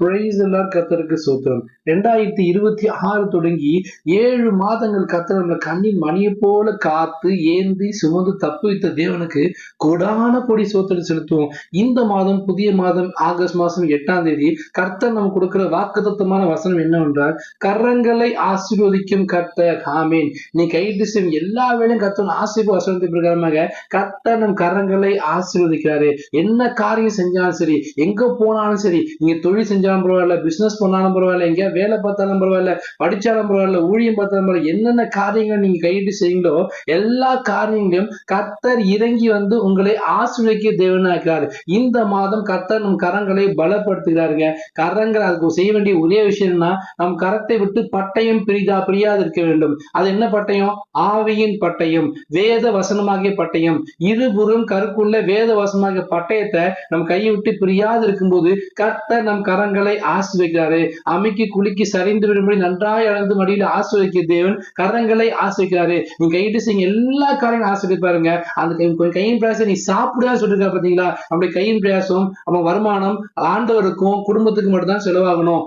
Price எல்லாம் கர்த்தருக்கு சோத்திரம். 2026 தொடங்கி 7 மாதங்கள் கர்த்தர் நம்மளை கண்ணின் மணியை போல காத்து ஏந்தி சுமந்து தப்புவித்த தேவனுக்கு கொடான கொடி சோத்திரம் செலுத்துவோம். இந்த மாதம் புதிய மாதம் ஆகஸ்ட் மாசம் 8ஆம் தேதி கர்த்தர் நமக்கு கொடுக்கிற வாக்குத்தத்தமான வசனம் என்னவென்றால், கரங்களை ஆசீர்வதிக்கும் கர்த்தர். ஆமீன். நீ கைட்டு செய்யும் எல்லா வேலையும் கர்த்தர் ஆசீர்வாத வசனத்தின் பிரகாரமாக கர்த்தர் நம் கரங்களை ஆசீர்வதிக்கிறாரு. என்ன காரியம் செஞ்சாலும் சரி, எங்க போனாலும் சரி, நீங்க தொழில் செஞ்சாலும் பரவாயில்ல, பிசினஸ் பண்ணாலும் பரவாயில்ல, எங்க வேலை பார்த்தாலும் பரவாயில்ல, படிச்சாலும் பரவாயில்ல, ஊழியம் பார்த்தாலும் பரவாயில்ல, என்னென்ன காரியங்கள் நீங்க கையிட்டு செய்யுங்களோ எல்லா காரியங்களையும் கர்த்தர் இறங்கி வந்து உங்களை ஆசீர்வதிக்க தேவனா இருக்கிறார். இந்த மாதம் கர்த்தர் நம் கரங்களை பலப்படுத்துகிறாருங்க. கரங்கள் அதுக்கு செய்ய வேண்டிய ஒரே விஷயம்னா, நம் கரத்தை விட்டு பட்டயம் பிரியாது இருக்க வேண்டும். அது என்ன பட்டயம்? ஆவியின் பட்டயம், வேத வசனமாகிய பட்டயம். இருபுறம் கருக்குள்ள வேத வசனமாகிய பட்டயத்தை நம் கையை விட்டு பிரியாது இருக்கும்போது கர்த்தர் நம் கரங்களை ஆசீர்வதிக்கிறாரு. அமைக்கி குலுக்கி சரிந்து விடும்படி நன்றாய் அளந்து மடியில் ஆசீர்வதிக்க தேவன் கரங்களை ஆசீர்வதிக்கிறாரு. நீங்க கையிட்டு செய்யுங்க எல்லா காரையும் ஆசீர்வதிப்பாருங்க. அந்த கையின் பிரயாசம் நீ சாப்பிட சொல்லிருக்கா பாத்தீங்களா? நம்முடைய கையின் பிரயாசம் நம்ம வருமானம் ஆண்டவருக்கும் குடும்பத்துக்கு மட்டும் தான் செலவாகணும்.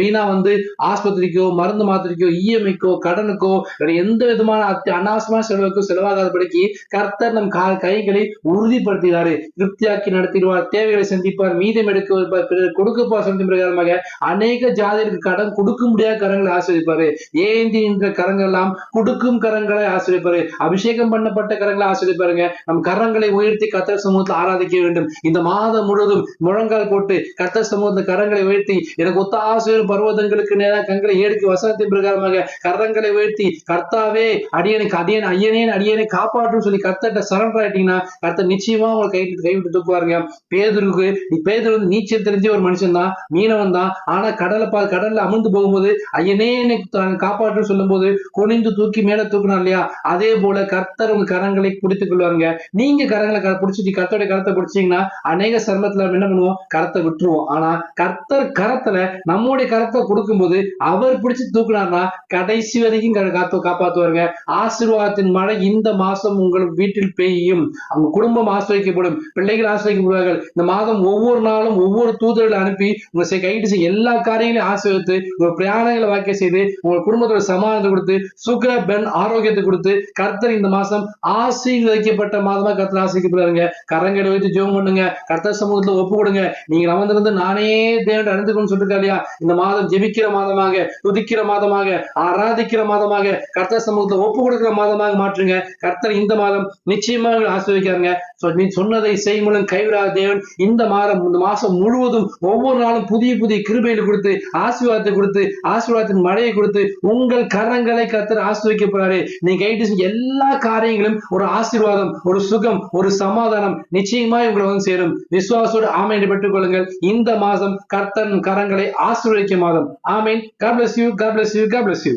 வீணா ஆஸ்பத்திரிக்கோ மருந்து மாத்திரைக்கோ இஎம்ஐக்கோ கடனுக்கோ எந்த விதமான அனாவசியமான செலவுக்கோ செலவாகாதபடிக்கு கர்த்தர் நம் கைகளை உறுதிப்படுத்துகிறாரு. திருப்தியாக்கி நடத்திடுவார், தேவைகளை சந்திப்பார், மீதம் எடுக்க கொடுக்கப்பார். சந்தி பிரகாரமாக அநேக ஜாதிகளுக்கு கடன் கொடுக்க முடியாத கரங்களை ஆசிரியப்பாரு. ஏந்தி நின்ற கரங்கள் எல்லாம் கொடுக்கும் கரங்களை ஆசிரியப்பாரு. அபிஷேகம் பண்ணப்பட்ட கரங்களை ஆசிரியப்பாருங்க. நம் கரங்களை உயர்த்தி கர்த்தர் சமூகத்தில் ஆராதிக்க வேண்டும். இந்த மாதம் முழுவதும் முழங்கால் போட்டு கர்த்தர் சமூகத்தில் கரங்களை உயர்த்தி, எனக்கு ஒத்த ஆசிரியர் பர்வதங்களுக்கு நேராக கண்களை ஏடுக்கு வசனத்தின் பிரகாரமாக கரங்களை உயர்த்தி, கர்த்தாவே அடியனை காப்பாற்றும் சொல்லி கர்த்தர்ட்ட சரண்டர் ஆயிட்டீங்கன்னா கர்த்தர் நிச்சயமா உங்களை கைவிட்டு தூக்குவாருங்க. பேதுரு நீச்சல் தெரிஞ்ச ஒரு மனுஷன் தான், மீனவன் தான். ஆனா கடல்ல அமிழ்ந்து போகும்போது ஐயனே என்னை காப்பாற்று சொல்லும் போது குனிந்து தூக்கி மேல தூக்கினார் இல்லையா? அதே போல கர்த்தர் உங்க கரங்களை பிடித்துக் கொள்வாருங்க. நீங்க கரங்களை பிடிச்சிட்டு கர்த்தருடைய கரத்தை பிடிச்சீங்கன்னா அநேக சர்மத்துல என்ன பண்ணுவோம்? கரத்தை விட்டுருவோம். ஆனா கர்த்தர் கரத்துல நம்முடைய கரத்தை கொடுக்கும்போது அவர் பிடிச்சு தூக்குனார்னா கடைசி வரைக்கும் காப்பாத்துவாருங்க. ஆசீர்வாதத்தின் மழை இந்த மாசம் உங்கள் வீட்டில் பெய்யும். அவங்க குடும்பம் ஆசிரியக்கப்படும், பிள்ளைகள் ஆசிரியக்கப்படுவார்கள். இந்த மாதம் ஒவ்வொரு நாளும் ஒவ்வொரு தூதர்களை அனுப்பி உங்க கைட்டு செய்ய எல்லா காரியங்களையும் ஆசீர்வதித்து உங்க பிரயாணங்களை வாக்கிய செய்து உங்க குடும்பத்தோட சமாதானத்தை கொடுத்து சுக்கிர பெண் ஆரோக்கியத்தை கொடுத்து கர்த்தர் இந்த மாசம் ஆசீர்வதிக்கப்பட்ட மாதமா கர்த்தர் ஆசீர்வதிக்கப்படுறாங்க. கரங்களை வைத்து ஜெபம் பண்ணுங்க, கர்த்தர் சமூகத்துல ஒப்பு கொடுங்க. நீங்க அமர்ந்திருந்து நானே தேவன் அறிந்துக்கணும்னு சொல்லிருக்கா இல்லையா? இந்த மாதம் ஜெபிக்கிற மாதமாக, துதிக்கிற மாதமாக, ஆராதிக்கிற மாதமாக, கர்த்தர் சமூகத்துல ஒப்பு கொடுக்கிற மாதமாக மாற்றுங்க. கர்த்தர் இந்த மாதம் நிச்சயமாக ஆசீர்வதிக்கிறாங்க. நீ சொன்னதை செய்யும் கைவிடாத தேவன் இந்த மாசம் முழுவதும் ஒவ்வொரு நாளும் புதிய புதிய கிருபைகளை கொடுத்து ஆசீர்வாதத்தை கொடுத்து ஆசீர்வாதத்தின் மழையை கொடுத்து உங்கள் கரங்களை கர்த்தர் ஆசீர்வதிக்கப்படுறாரு. நீங்க கைட்டு எல்லா காரியங்களும் ஒரு ஆசீர்வாதம், ஒரு சுகம், ஒரு சமாதானம் நிச்சயமா உங்களை சேரும். விசுவாசோடு ஆமென் பெற்றுக் கொள்ளுங்கள். இந்த மாதம் கர்த்தர் கரங்களை ஆசீர்வதிக்க மாதம். ஆமென். God bless you. God bless you. God bless you.